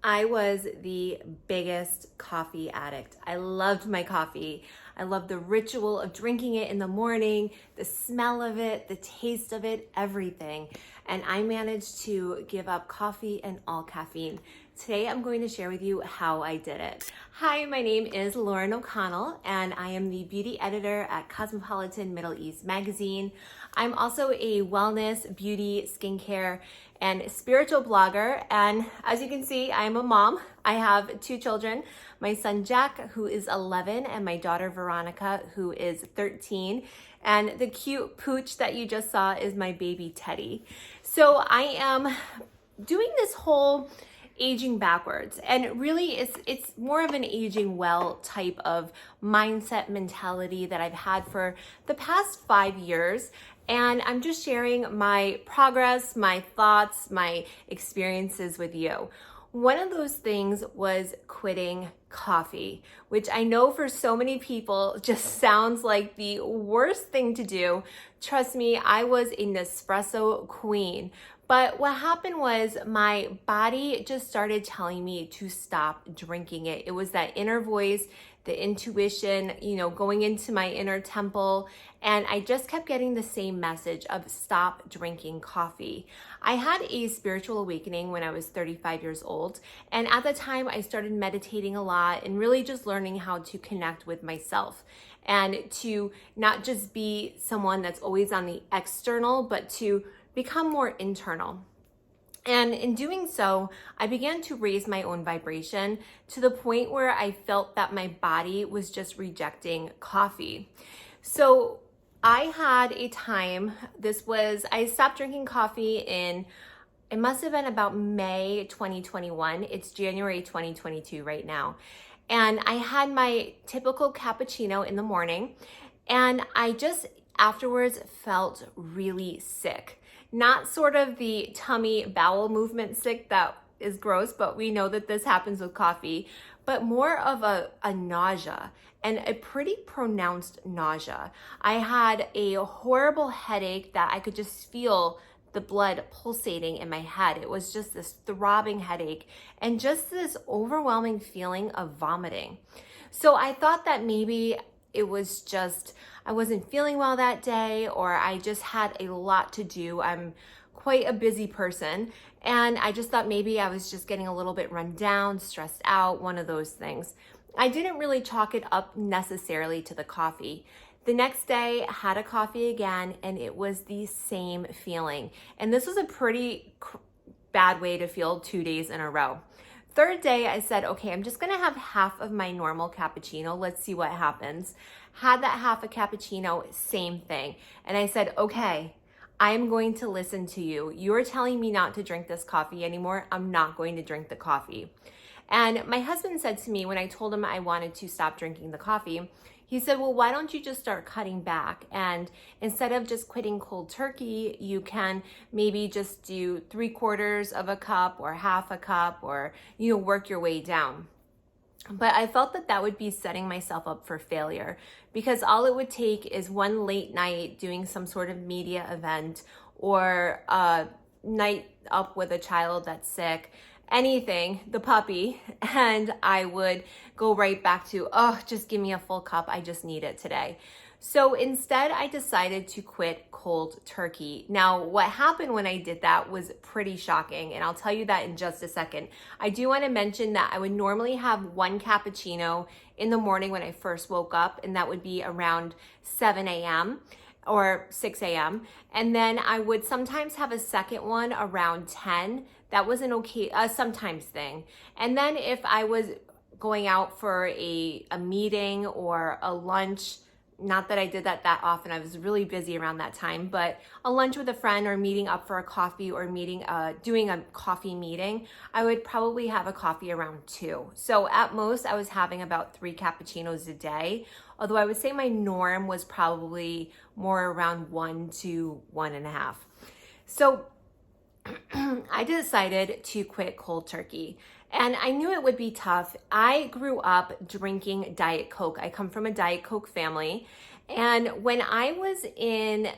I was the biggest coffee addict. I loved my coffee. I loved the ritual of drinking it in the morning, the smell of it, the taste of it, everything. And I managed to give up coffee and all caffeine. Today, I'm going to share with you how I did it. Hi, my name is Lauren O'Connell, and I am the beauty editor at Cosmopolitan Middle East magazine. I'm also a wellness, beauty, skincare, and spiritual blogger. And as you can see, I'm a mom. I have two children, my son Jack, who is 11, and my daughter Veronica, who is 13. And the cute pooch that you just saw is my baby Teddy. So I am doing this whole aging backwards, and really it's more of an aging well type of mindset mentality that I've had for the past 5 years. And I'm just sharing my progress, my thoughts, my experiences with you. One of those things was quitting coffee, which I know for so many people just sounds like the worst thing to do. Trust me, I was a Nespresso queen. But what happened was my body just started telling me to stop drinking it. It was that inner voice, the intuition, going into my inner temple. And I just kept getting the same message of stop drinking coffee. I had a spiritual awakening when I was 35 years old. And at the time, I started meditating a lot and really just learning how to connect with myself and to not just be someone that's always on the external, but to become more internal. And in doing so, I began to raise my own vibration to the point where I felt that my body was just rejecting coffee. So I had a time, I stopped drinking coffee it must have been about May 2021. It's January 2022 right now. And I had my typical cappuccino in the morning, and I just afterwards felt really sick. Not sort of the tummy bowel movement sick that is gross, but we know that this happens with coffee, but more of a nausea, and a pretty pronounced nausea. I had a horrible headache that I could just feel the blood pulsating in my head. It was just this throbbing headache and just this overwhelming feeling of vomiting. So I thought that maybe it was just, I wasn't feeling well that day, or I just had a lot to do. I'm quite a busy person, and I just thought maybe I was just getting a little bit run down, stressed out, one of those things. I didn't really chalk it up necessarily to the coffee. The next day, I had a coffee again, and it was the same feeling. And this was a pretty bad way to feel 2 days in a row. Third day, I said, okay, I'm just gonna have half of my normal cappuccino. Let's see what happens. Had that half a cappuccino, same thing. And I said, okay, I'm going to listen to you. You're telling me not to drink this coffee anymore. I'm not going to drink the coffee. And my husband said to me when I told him I wanted to stop drinking the coffee, he said, well, why don't you just start cutting back? And instead of just quitting cold turkey, you can maybe just do 3/4 of a cup or half a cup, or, work your way down. But I felt that that would be setting myself up for failure, because all it would take is one late night doing some sort of media event, or a night up with a child that's sick, anything, the puppy, and I would go right back to, oh, just give me a full cup. I just need it today. So instead, I decided to quit cold turkey. Now, what happened when I did that was pretty shocking, and I'll tell you that in just a second. I do want to mention that I would normally have one cappuccino in the morning when I first woke up, and that would be around 7 a.m. or 6 a.m. And then I would sometimes have a second one around 10. That was an okay, sometimes thing. And then if I was going out for a meeting or a lunch, not that I did that often, I was really busy around that time, but a lunch with a friend, or meeting up for a coffee, or doing a coffee meeting, I would probably have a coffee around 2. So at most, I was having about 3 cappuccinos a day, although I would say my norm was probably more around 1 to 1.5. So I decided to quit cold turkey, and I knew it would be tough. I grew up drinking Diet Coke. I come from a Diet Coke family, and when I was in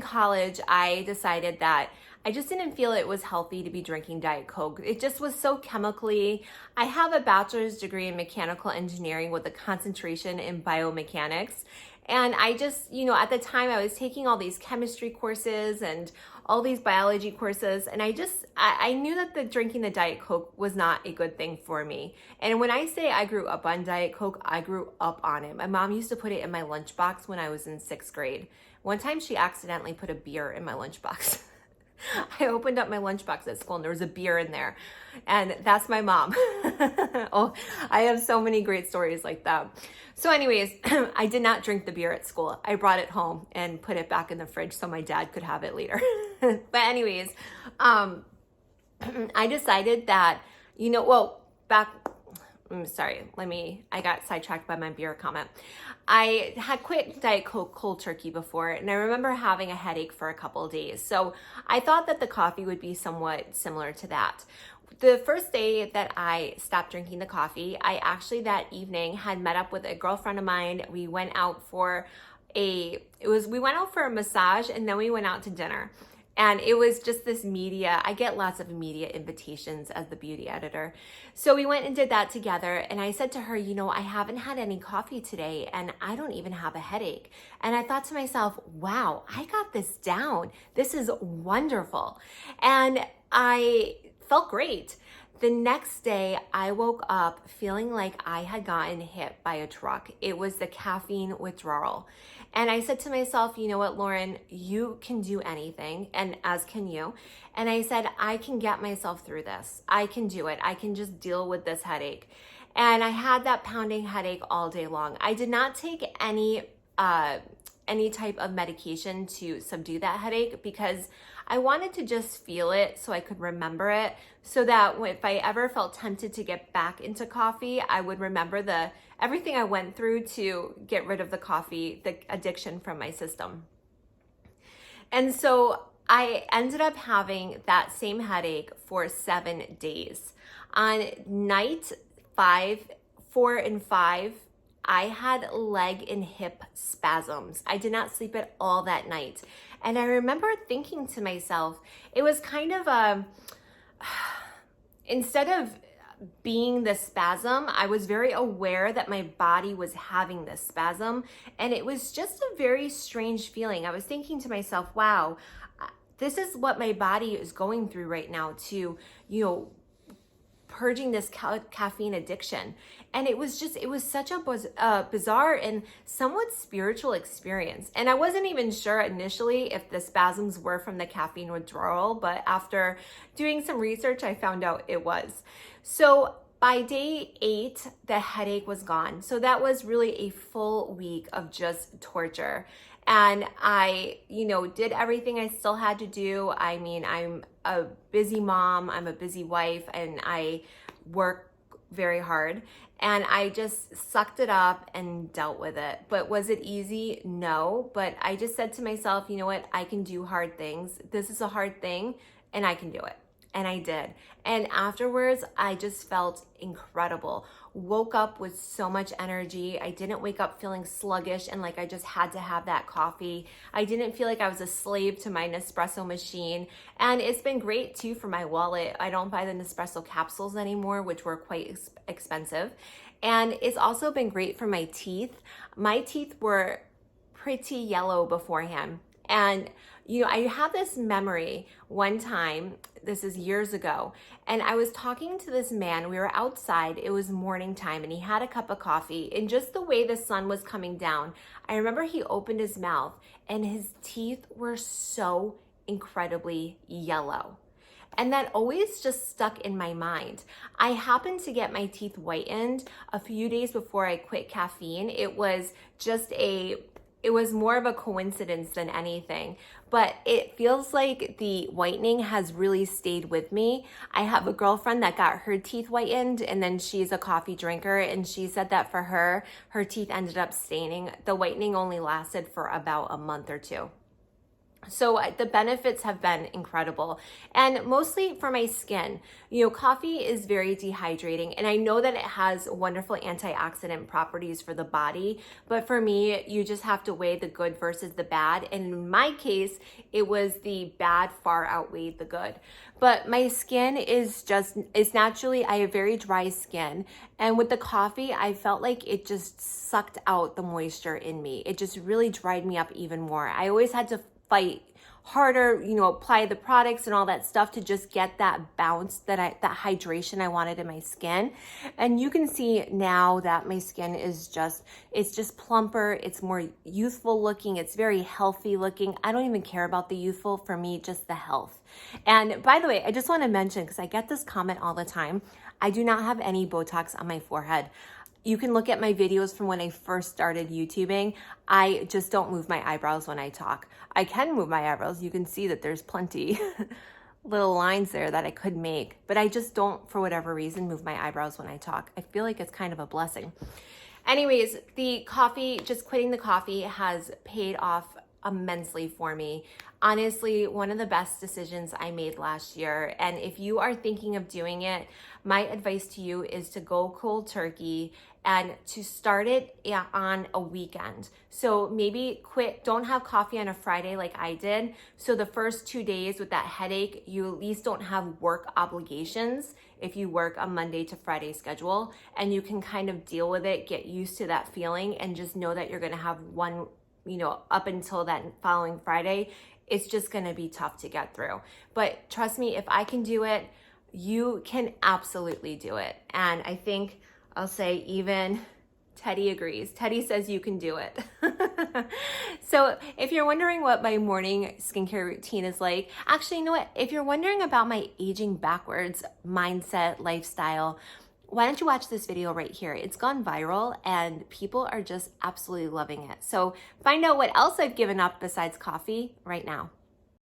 college, I decided that I just didn't feel it was healthy to be drinking Diet Coke. It just was so chemically. I have a bachelor's degree in mechanical engineering with a concentration in biomechanics. And I just, at the time I was taking all these chemistry courses and all these biology courses. And I knew that drinking the Diet Coke was not a good thing for me. And when I say I grew up on Diet Coke, I grew up on it. My mom used to put it in my lunchbox when I was in 6th grade. One time she accidentally put a beer in my lunchbox. I opened up my lunchbox at school and there was a beer in there. And that's my mom. Oh, I have so many great stories like that. So anyways, I did not drink the beer at school. I brought it home and put it back in the fridge so my dad could have it later. But anyways, I decided that, I got sidetracked by my beer comment. I had quit Diet Coke cold turkey before, and I remember having a headache for a couple of days. So I thought that the coffee would be somewhat similar to that. The first day that I stopped drinking the coffee, I actually that evening had met up with a girlfriend of mine. We went out for a massage, and then we went out to dinner. And it was just this media. I get lots of media invitations as the beauty editor. So we went and did that together. And I said to her, I haven't had any coffee today and I don't even have a headache. And I thought to myself, wow, I got this down. This is wonderful. And I felt great. The next day, I woke up feeling like I had gotten hit by a truck. It was the caffeine withdrawal. And I said to myself, you know what, Lauren, you can do anything, and as can you. And I said, I can get myself through this. I can do it. I can just deal with this headache. And I had that pounding headache all day long. I did not take any type of medication to subdue that headache because I wanted to just feel it so I could remember it, so that if I ever felt tempted to get back into coffee, I would remember everything I went through to get rid of the coffee, the addiction from my system. And so I ended up having that same headache for 7 days. On night 4 and 5, I had leg and hip spasms. I did not sleep at all that night. And I remember thinking to myself, it was kind of instead of being the spasm, I was very aware that my body was having this spasm. And it was just a very strange feeling. I was thinking to myself, wow, this is what my body is going through right now to, purging this caffeine addiction. And it was such a bizarre and somewhat spiritual experience. And I wasn't even sure initially if the spasms were from the caffeine withdrawal, but after doing some research, I found out it was. So by day 8, the headache was gone. So that was really a full week of just torture. And I, did everything I still had to do. I mean, I'm a busy mom, I'm a busy wife, and I work very hard. And I just sucked it up and dealt with it. But was it easy? No. But I just said to myself, you know what? I can do hard things. This is a hard thing, and I can do it. And I did. And afterwards, I just felt incredible. Woke up with so much energy. I didn't wake up feeling sluggish and like I just had to have that coffee. I didn't feel like I was a slave to my Nespresso machine. And it's been great too for my wallet. I don't buy the Nespresso capsules anymore, which were quite expensive. And it's also been great for my teeth. My teeth were pretty yellow beforehand. And I have this memory one time, this is years ago, and I was talking to this man. We were outside, it was morning time, and he had a cup of coffee. And just the way the sun was coming down, I remember he opened his mouth and his teeth were so incredibly yellow. And that always just stuck in my mind. I happened to get my teeth whitened a few days before I quit caffeine. It was more of a coincidence than anything, but it feels like the whitening has really stayed with me. I have a girlfriend that got her teeth whitened, and then she's a coffee drinker, and she said that for her teeth ended up staining. The whitening only lasted for about a month or two. So the benefits have been incredible, and mostly for my skin. Coffee is very dehydrating, and I know that it has wonderful antioxidant properties for the body, but for me, you just have to weigh the good versus the bad. And in my case, it was the bad far outweighed the good. But my skin is naturally, I have very dry skin. And with the coffee, I felt like it just sucked out the moisture in me. It just really dried me up even more. I always had to fight harder, apply the products and all that stuff to just get that bounce, that hydration I wanted in my skin. And you can see now that my skin is it's just plumper, it's more youthful looking, it's very healthy looking. I don't even care about the youthful, for me, just the health. And by the way, I just want to mention, because I get this comment all the time, I do not have any Botox on my forehead. You can look at my videos from when I first started YouTubing. I just don't move my eyebrows when I talk. I can move my eyebrows. You can see that there's plenty little lines there that I could make, but I just don't, for whatever reason, move my eyebrows when I talk. I feel like it's kind of a blessing. Anyways, just quitting the coffee has paid off immensely for me. Honestly, one of the best decisions I made last year. And if you are thinking of doing it, my advice to you is to go cold turkey and to start it on a weekend. So maybe don't have coffee on a Friday like I did. So the first 2 days with that headache, you at least don't have work obligations if you work a Monday to Friday schedule, and you can kind of deal with it, get used to that feeling, and just know that you're gonna have one, up until that following Friday. It's just gonna be tough to get through. But trust me, if I can do it, you can absolutely do it. And I think I'll say even Teddy agrees. Teddy says you can do it. So if you're wondering what my morning skincare routine is like, actually, you know what? If you're wondering about my aging backwards mindset, lifestyle, why don't you watch this video right here? It's gone viral and people are just absolutely loving it. So find out what else I've given up besides coffee right now.